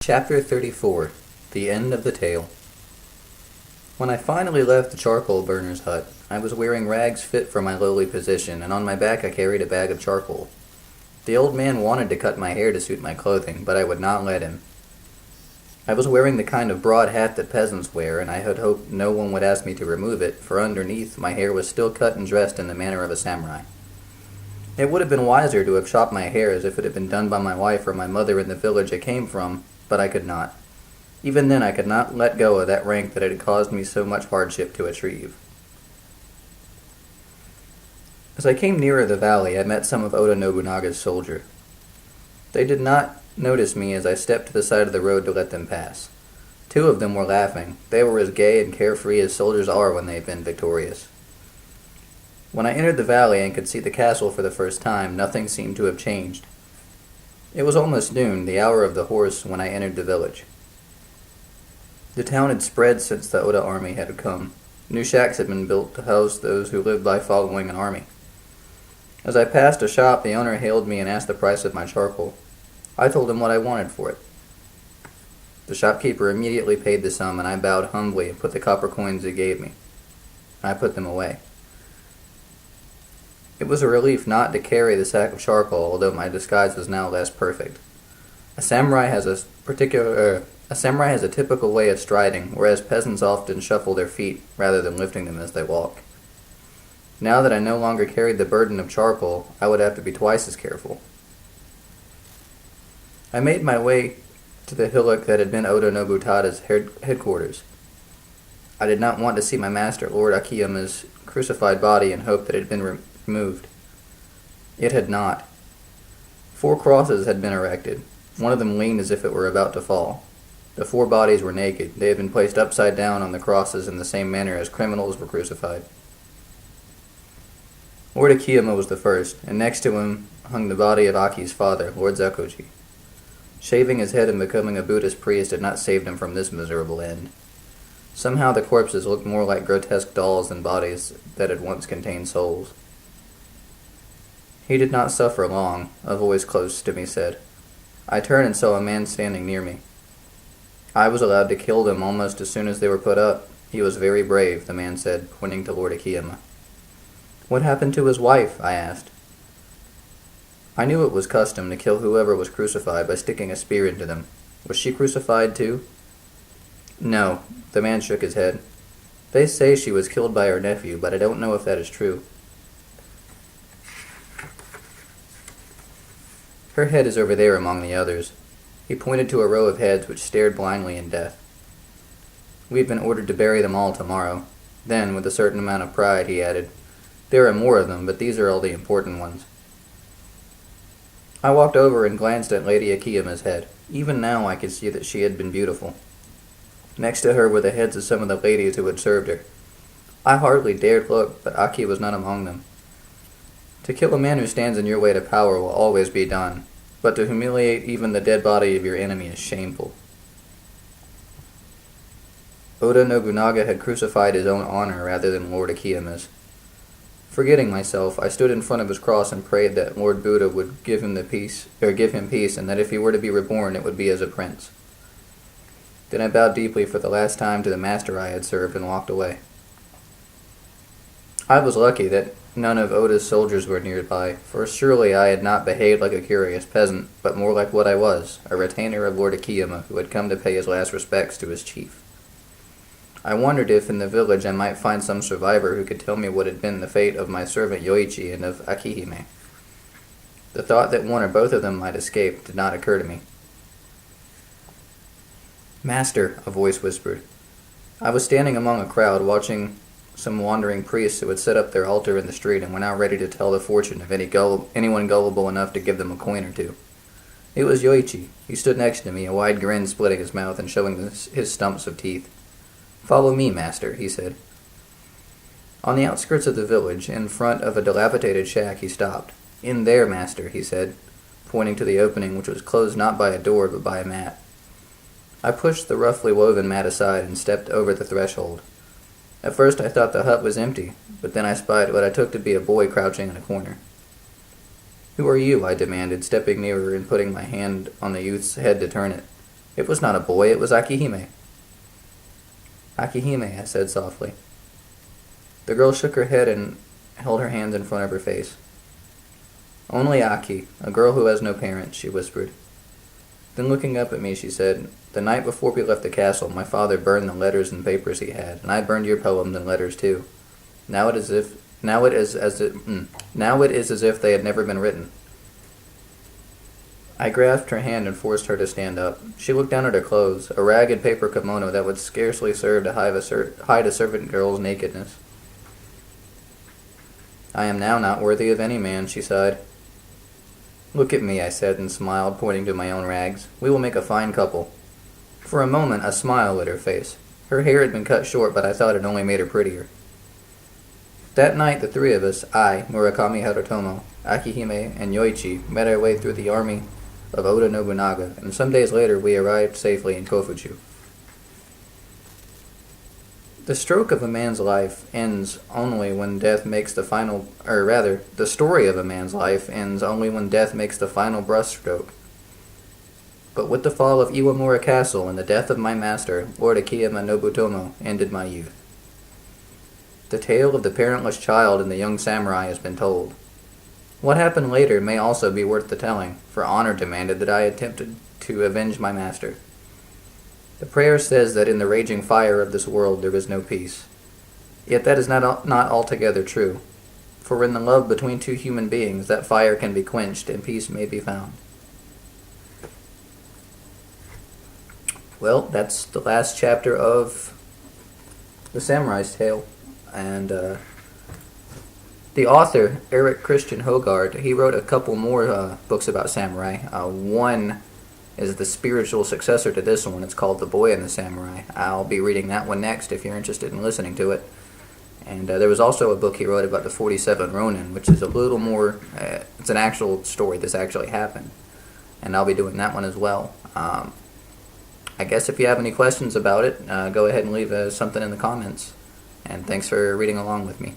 Chapter 34. The End of the Tale. When I finally left the charcoal burner's hut, I was wearing rags fit for my lowly position, and on my back I carried a bag of charcoal. The old man wanted to cut my hair to suit my clothing, but I would not let him. I was wearing the kind of broad hat that peasants wear, and I had hoped no one would ask me to remove it, for underneath my hair was still cut and dressed in the manner of a samurai. It would have been wiser to have chopped my hair as if it had been done by my wife or my mother in the village I came from, but I could not. Even then I could not let go of that rank that had caused me so much hardship to achieve. As I came nearer the valley, I met some of Oda Nobunaga's soldiers. They did not notice me as I stepped to the side of the road to let them pass. Two of them were laughing. They were as gay and carefree as soldiers are when they have been victorious. When I entered the valley and could see the castle for the first time, nothing seemed to have changed. It was almost noon, the hour of the horse, when I entered the village. The town had spread since the Oda army had come. New shacks had been built to house those who lived by following an army. As I passed a shop, the owner hailed me and asked the price of my charcoal. I told him what I wanted for it. The shopkeeper immediately paid the sum, and I bowed humbly and put the copper coins he gave me. I put them away. It was a relief not to carry the sack of charcoal, although my disguise was now less perfect. A samurai has a typical way of striding, whereas peasants often shuffle their feet rather than lifting them as they walk. Now that I no longer carried the burden of charcoal, I would have to be twice as careful. I made my way to the hillock that had been Oda Nobutada's headquarters. I did not want to see my master, Lord Akiyama's crucified body, and hoped that it had been removed. It had not. 4 crosses had been erected. One of them leaned as if it were about to fall. The 4 bodies were naked. They had been placed upside down on the crosses in the same manner as criminals were crucified. Lord Akiyama was the first, and next to him hung the body of Aki's father, Lord Zakoji. Shaving his head and becoming a Buddhist priest had not saved him from this miserable end. Somehow the corpses looked more like grotesque dolls than bodies that had once contained souls. He did not suffer long, a voice close to me said. I turned and saw a man standing near me. I was allowed to kill them almost as soon as they were put up. He was very brave, the man said, pointing to Lord Akiyama. What happened to his wife? I asked. I knew it was custom to kill whoever was crucified by sticking a spear into them. Was she crucified too? No, the man shook his head. They say she was killed by her nephew, but I don't know if that is true. Her head is over there among the others. He pointed to a row of heads which stared blindly in death. We've been ordered to bury them all tomorrow. Then, with a certain amount of pride, he added, There are more of them, but these are all the important ones. I walked over and glanced at Lady Akiyama's head. Even now I could see that she had been beautiful. Next to her were the heads of some of the ladies who had served her. I hardly dared look, but Aki was not among them. To kill a man who stands in your way to power will always be done, but to humiliate even the dead body of your enemy is shameful. Oda Nobunaga had crucified his own honor rather than Lord Akiyama's. Forgetting myself, I stood in front of his cross and prayed that Lord Buddha would give him peace, and that if he were to be reborn, it would be as a prince. Then I bowed deeply for the last time to the master I had served and walked away. I was lucky that none of Oda's soldiers were nearby, for surely I had not behaved like a curious peasant, but more like what I was, a retainer of Lord Akiyama who had come to pay his last respects to his chief. I wondered if in the village I might find some survivor who could tell me what had been the fate of my servant Yoichi and of Akihime. The thought that one or both of them might escape did not occur to me. Master, a voice whispered. I was standing among a crowd watching some wandering priests who had set up their altar in the street and were now ready to tell the fortune of anyone gullible enough to give them a coin or two. It was Yoichi. He stood next to me, a wide grin splitting his mouth and showing his stumps of teeth. Follow me, master, he said. On the outskirts of the village, in front of a dilapidated shack, he stopped. In there, master, he said, pointing to the opening, which was closed not by a door but by a mat. I pushed the roughly woven mat aside and stepped over the threshold. At first I thought the hut was empty, but then I spied what I took to be a boy crouching in a corner. Who are you? I demanded, stepping nearer and putting my hand on the youth's head to turn it. It was not a boy, it was Akihime. Akihime, I said softly. The girl shook her head and held her hands in front of her face. Only Aki, a girl who has no parents, she whispered. Then looking up at me, she said, The night before we left the castle, my father burned the letters and papers he had, and I burned your poems and letters too. Now it is as if they had never been written. I grasped her hand and forced her to stand up. She looked down at her clothes, a ragged paper kimono that would scarcely serve to hide a servant girl's nakedness. I am now not worthy of any man, she sighed. Look at me, I said and smiled, pointing to my own rags. We will make a fine couple. For a moment, a smile lit her face. Her hair had been cut short, but I thought it only made her prettier. That night, the three of us, I, Murakami Harutomo, Akihime, and Yoichi, made our way through the army of Oda Nobunaga, and some days later we arrived safely in Kofuju. The stroke of a man's life ends only when death makes the final, or rather, the story of a man's life ends only when death makes the final brushstroke. But with the fall of Iwamura Castle and the death of my master, Lord Akiyama Nobutomo, ended my youth. The tale of the parentless child and the young samurai has been told. What happened later may also be worth the telling, for honor demanded that I attempted to avenge my master. The prayer says that in the raging fire of this world there is no peace. Yet that is not altogether true, for in the love between two human beings that fire can be quenched and peace may be found. Well, that's the last chapter of The Samurai's Tale. And the author, Erik Christian Haugaard, he wrote a couple more books about samurai. One is the spiritual successor to this one. It's called The Boy and the Samurai. I'll be reading that one next if you're interested in listening to it. And there was also a book he wrote about the 47 Ronin, which is a little more, it's an actual story. This actually happened. And I'll be doing that one as well. I guess if you have any questions about it, go ahead and leave something in the comments. And thanks for reading along with me.